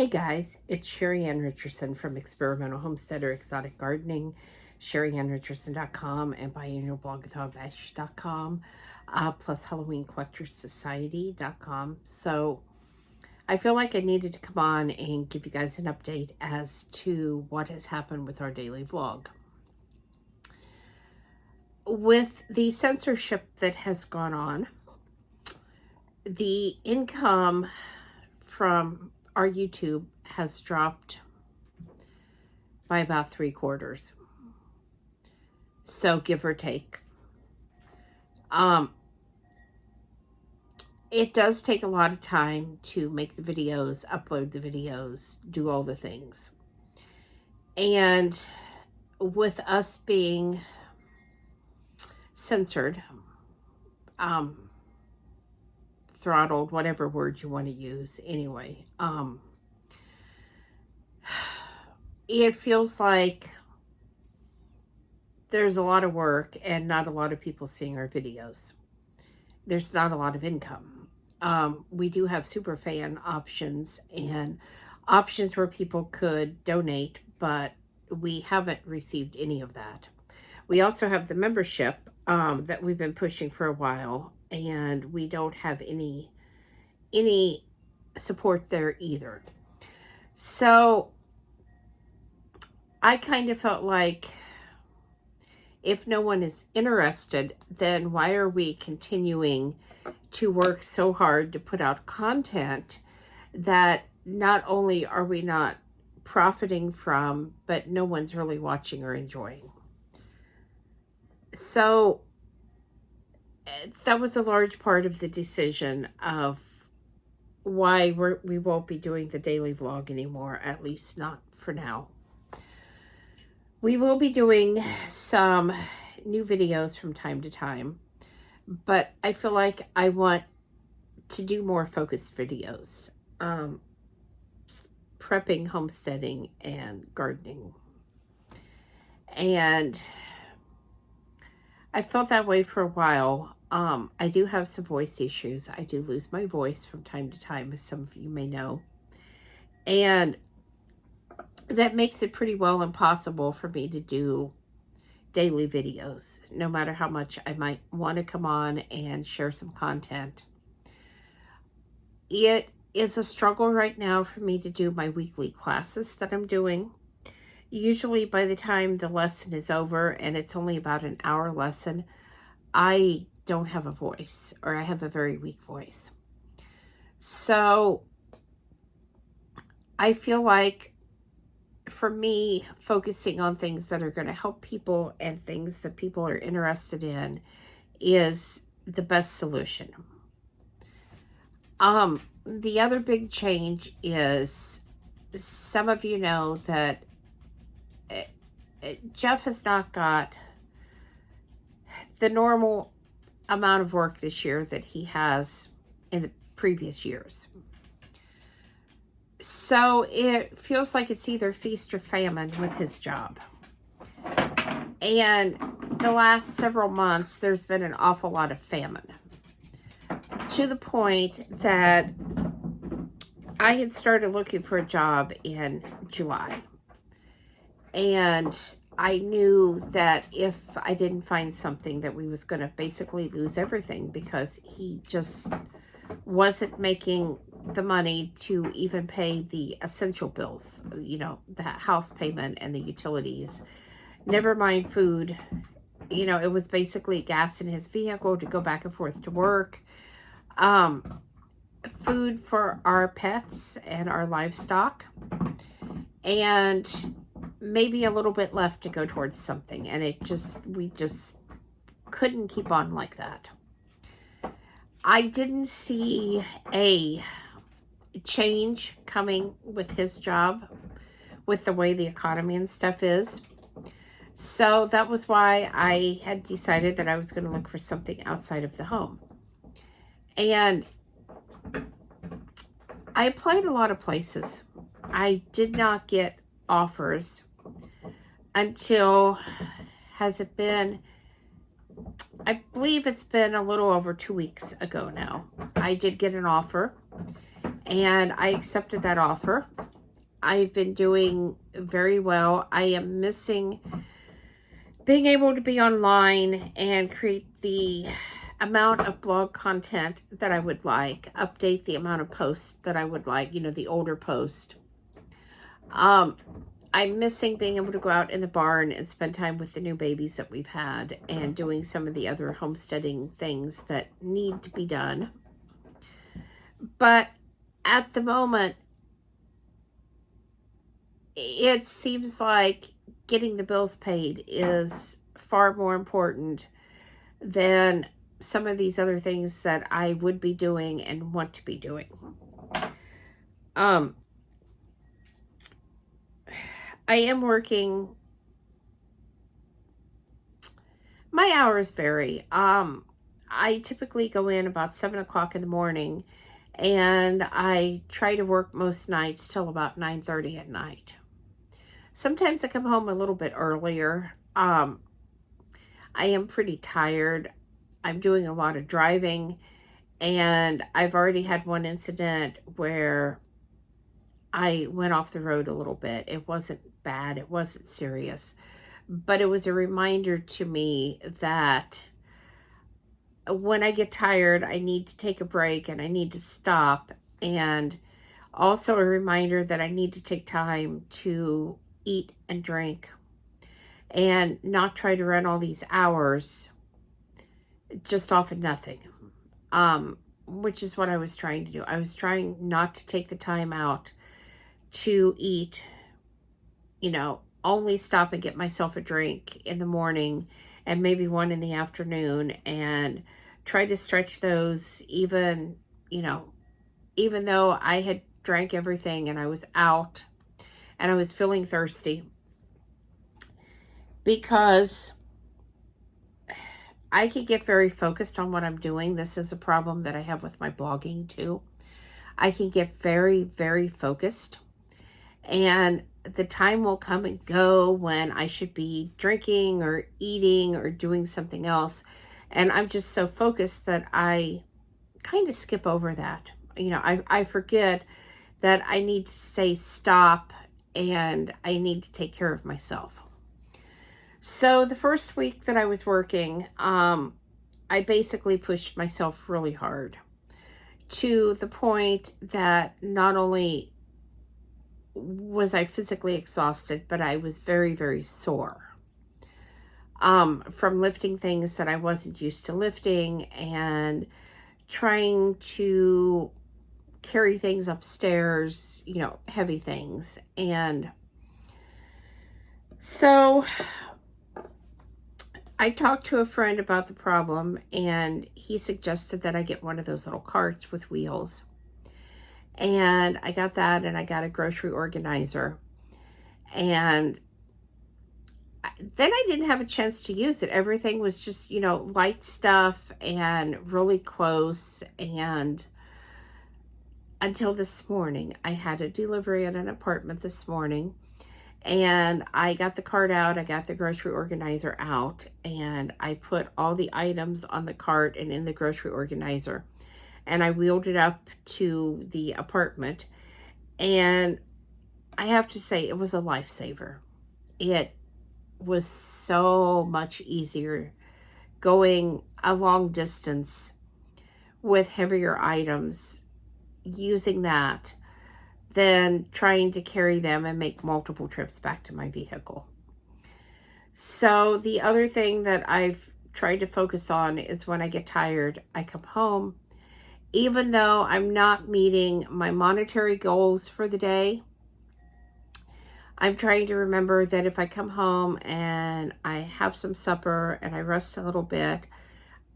Hey guys, it's Sheri Richardson from Experimental Homesteader Exotic Gardening, SheriRicherson.com, and biannualblogwithoutbash.com, plus HalloweenCollectorsSociety.com. So I feel like I needed to come on and give you guys an update as to what has happened with our daily vlog. With the censorship that has gone on, the income from our YouTube has dropped by about 3/4. So give or take. It does take a lot of time to make the videos, upload the videos, do all the things. And with us being censored, throttled, whatever word you want to use anyway, it feels like there's a lot of work and not a lot of people seeing our videos. There's not a lot of income. We do have super fan options and options where people could donate, but we haven't received any of that. We also have the membership that we've been pushing for a while, and we don't have any support there either. So I kind of felt like if no one is interested, then why are we continuing to work so hard to put out content that not only are we not profiting from, but no one's really watching or enjoying? So that was a large part of the decision of why we won't be doing the daily vlog anymore, at least not for now. We will be doing some new videos from time to time, but I feel like I want to do more focused videos, prepping, homesteading, and gardening. And I felt that way for a while. I do have some voice issues. I do lose my voice from time to time, as some of you may know. And that makes it pretty well impossible for me to do daily videos, no matter how much I might want to come on and share some content. It is a struggle right now for me to do my weekly classes that I'm doing. Usually by the time the lesson is over, and it's only about an hour lesson, I don't have a voice, or I have a very weak voice. So I feel like for me, focusing on things that are going to help people and things that people are interested in is the best solution. The other big change is, some of you know that Jeff has not got the normal amount of work this year that he has in the previous years. So it feels like it's either feast or famine with his job. And the last several months, there's been an awful lot of famine, to the point that I had started looking for a job in July. And I knew that if I didn't find something, that we was going to basically lose everything, because he just wasn't making the money to even pay the essential bills, you know, the house payment and the utilities, never mind food. You know, it was basically gas in his vehicle to go back and forth to work, food for our pets and our livestock, and maybe a little bit left to go towards something. And we just couldn't keep on like that. I didn't see a change coming with his job, with the way the economy and stuff is. So that was why I had decided that I was going to look for something outside of the home. And I applied a lot of places. I did not get offers until, I believe it's been a little over 2 weeks ago now. I did get an offer, and I accepted that offer. I've been doing very well. I am missing being able to be online and create the amount of blog content that I would like, update the amount of posts that I would like, the older post. I'm missing being able to go out in the barn and spend time with the new babies that we've had and doing some of the other homesteading things that need to be done. But at the moment, it seems like getting the bills paid is far more important than some of these other things that I would be doing and want to be doing. I am working. My hours vary. I typically go in about 7 o'clock in the morning, and I try to work most nights till about 9:30 at night. Sometimes I come home a little bit earlier. I am pretty tired. I'm doing a lot of driving, and I've already had one incident where I went off the road a little bit. It wasn't bad. It wasn't serious. But it was a reminder to me that when I get tired, I need to take a break and I need to stop. And also a reminder that I need to take time to eat and drink and not try to run all these hours just off of nothing. Which is what I was trying to do. I was trying not to take the time out to eat, only stop and get myself a drink in the morning and maybe one in the afternoon, and try to stretch those even though I had drank everything and I was out and I was feeling thirsty, because I can get very focused on what I'm doing. This is a problem that I have with my blogging too. I can get very, very focused, and the time will come and go when I should be drinking or eating or doing something else. And I'm just so focused that I kind of skip over that. I forget that I need to say stop and I need to take care of myself. So the first week that I was working, I basically pushed myself really hard to the point that not only was I physically exhausted, but I was very, very sore from lifting things that I wasn't used to lifting and trying to carry things upstairs, heavy things. And so I talked to a friend about the problem, and he suggested that I get one of those little carts with wheels. And I got that, and I got a grocery organizer. And then I didn't have a chance to use it. Everything was just, light stuff and really close. And until this morning, I had a delivery at an apartment this morning. And I got the cart out, I got the grocery organizer out, and I put all the items on the cart and in the grocery organizer. And I wheeled it up to the apartment. And I have to say, it was a lifesaver. It was so much easier going a long distance with heavier items, using that, than trying to carry them and make multiple trips back to my vehicle. So the other thing that I've tried to focus on is when I get tired, I come home. Even though I'm not meeting my monetary goals for the day, I'm trying to remember that if I come home and I have some supper and I rest a little bit,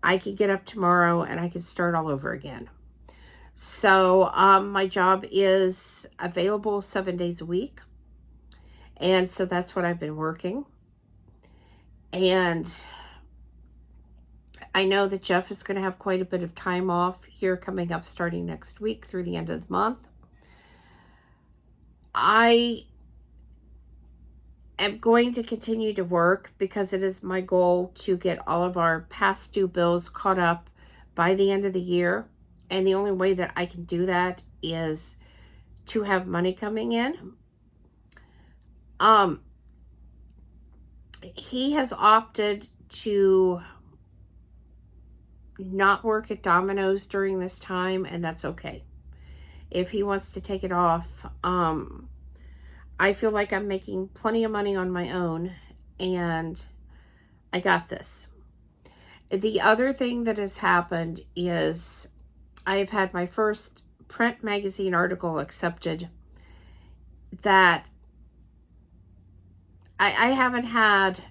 I can get up tomorrow and I can start all over again. So my job is available 7 days a week. And so that's what I've been working. And I know that Jeff is going to have quite a bit of time off here coming up starting next week through the end of the month. I am going to continue to work because it is my goal to get all of our past due bills caught up by the end of the year. And the only way that I can do that is to have money coming in. He has opted to not work at Domino's during this time, and that's okay. If he wants to take it off, I feel like I'm making plenty of money on my own, and I got this. The other thing that has happened is I've had my first print magazine article accepted that I haven't had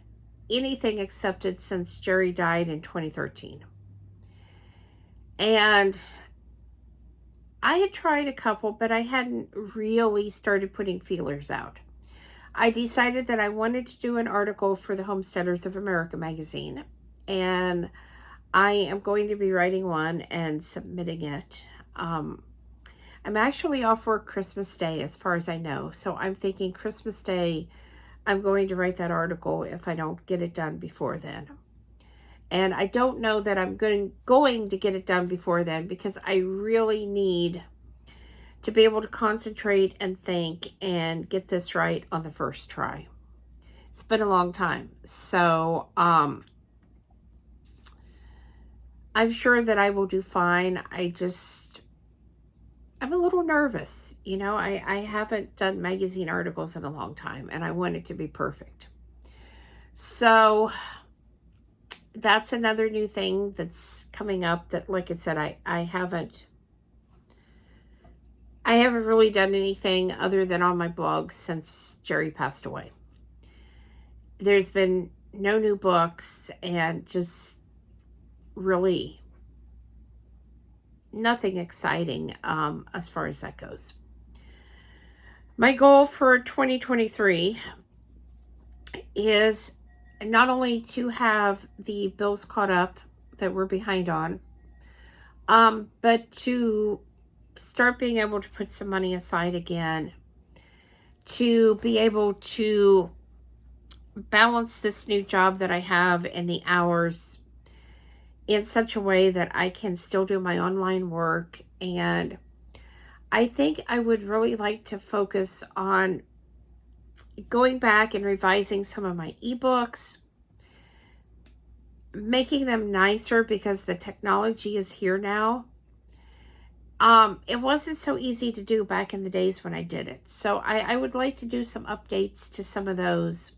anything accepted since Sheri died in 2013. And I had tried a couple, but I hadn't really started putting feelers out. I decided that I wanted to do an article for the Homesteaders of America magazine, and I am going to be writing one and submitting it. I'm actually off work Christmas Day, as far as I know, so I'm thinking Christmas Day I'm going to write that article if I don't get it done before then. And I don't know that I'm going to get it done before then, because I really need to be able to concentrate and think and get this right on the first try. It's been a long time. So, I'm sure that I will do fine. I'm a little nervous. You know, I haven't done magazine articles in a long time, and I want it to be perfect. So that's another new thing that's coming up that, like I said, I haven't really done anything other than on my blog since Sheri passed away. There's been no new books, and just really nothing exciting as far as that goes. My goal for 2023 is not only to have the bills caught up that we're behind on, but to start being able to put some money aside again, to be able to balance this new job that I have and the hours in such a way that I can still do my online work. And I think I would really like to focus on going back and revising some of my ebooks, making them nicer, because the technology is here now. It wasn't so easy to do back in the days when I did it. So I would like to do some updates to some of those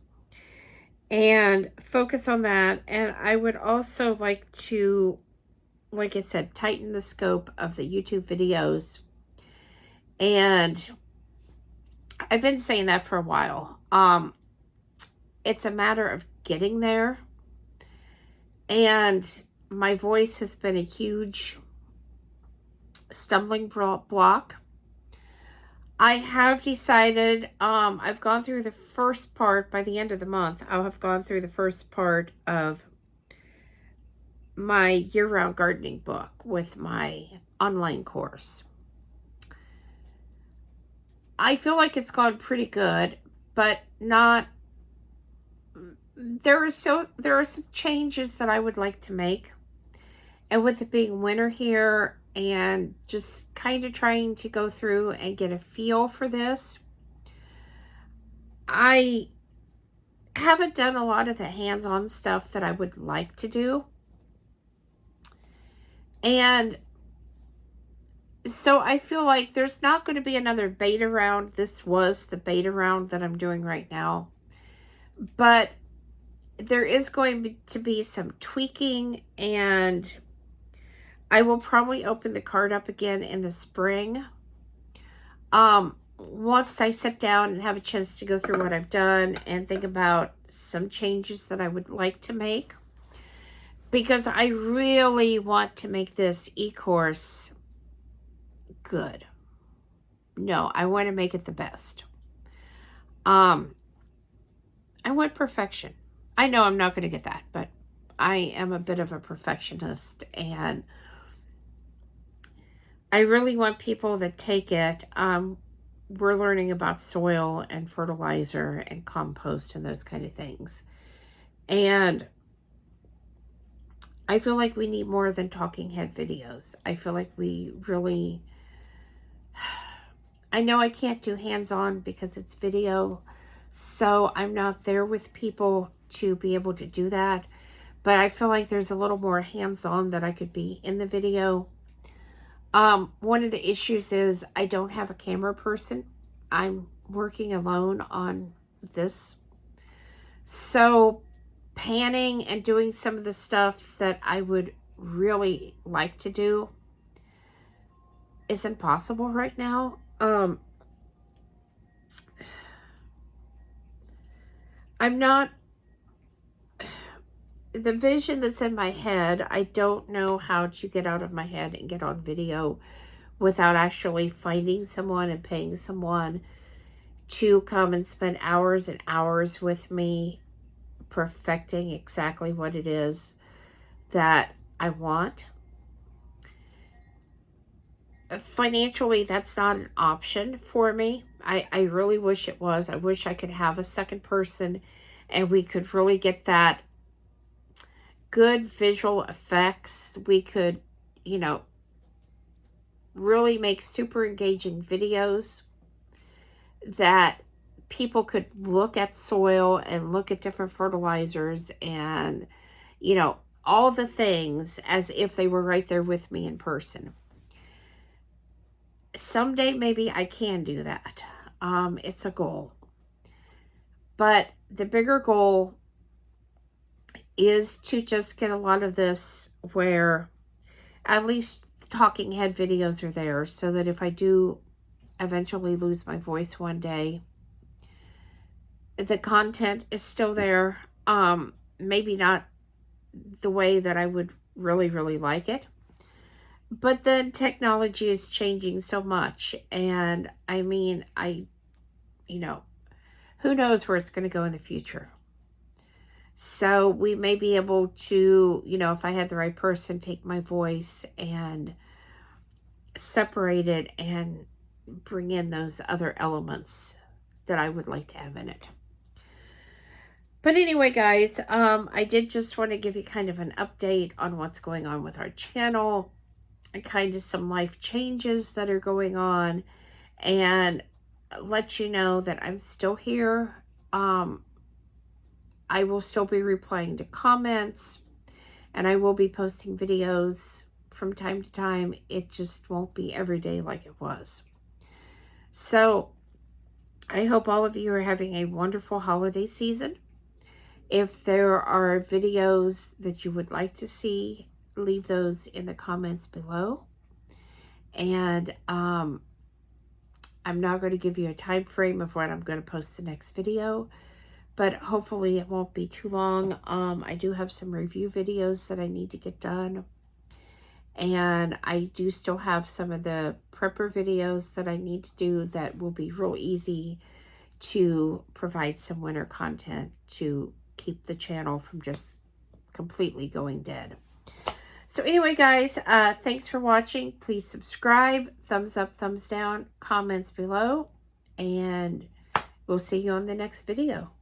and focus on that. And I would also like to, like I said, tighten the scope of the YouTube videos. And I've been saying that for a while. It's a matter of getting there. And my voice has been a huge stumbling block. I have decided, I've gone through the first part. By the end of the month, I'll have gone through the first part of my year-round gardening book with my online course. I feel like it's gone pretty good, but not. There are some changes that I would like to make. And with it being winter here, and just kind of trying to go through and get a feel for this, I haven't done a lot of the hands-on stuff that I would like to do. And so I feel like there's not going to be another beta round. This was the beta round that I'm doing right now. But there is going to be some tweaking, and I will probably open the card up again in the spring. Once I sit down and have a chance to go through what I've done and think about some changes that I would like to make. Because I really want to make this e-course good. No, I want to make it the best. I want perfection. I know I'm not going to get that, but I am a bit of a perfectionist, and I really want people that take it. We're learning about soil and fertilizer and compost and those kind of things. And I feel like we need more than talking head videos. I feel like we really I know I can't do hands-on because it's video, so I'm not there with people to be able to do that. But I feel like there's a little more hands-on that I could be in the video. One of the issues is I don't have a camera person. I'm working alone on this. So panning and doing some of the stuff that I would really like to do isn't possible right now. I'm not, the vision that's in my head, I don't know how to get out of my head and get on video without actually finding someone and paying someone to come and spend hours and hours with me perfecting exactly what it is that I want. Financially, that's not an option for me. I really wish it was. I wish I could have a second person and we could really get that good visual effects. We could, you know, really make super engaging videos that people could look at soil and look at different fertilizers and, you know, all the things as if they were right there with me in person. Someday maybe I can do that. It's a goal. But the bigger goal is to just get a lot of this where at least talking head videos are there so that if I do eventually lose my voice one day, the content is still there. Maybe not the way that I would really, really like it. But then technology is changing so much. And I mean, you know, who knows where it's going to go in the future. So we may be able to, you know, if I had the right person, take my voice and separate it and bring in those other elements that I would like to have in it. But anyway, guys, I did just want to give you kind of an update on what's going on with our channel and kind of some life changes that are going on and let you know that I'm still here. I will still be replying to comments and I will be posting videos from time to time. It just won't be every day like it was. So I hope all of you are having a wonderful holiday season. If there are videos that you would like to see, leave those in the comments below. And I'm not going to give you a time frame of when I'm going to post the next video, but hopefully it won't be too long. I do have some review videos that I need to get done. And I do still have some of the prepper videos that I need to do that will be real easy to provide some winter content to keep the channel from just completely going dead. So anyway, guys, thanks for watching. Please subscribe, thumbs up, thumbs down, comments below, and we'll see you on the next video.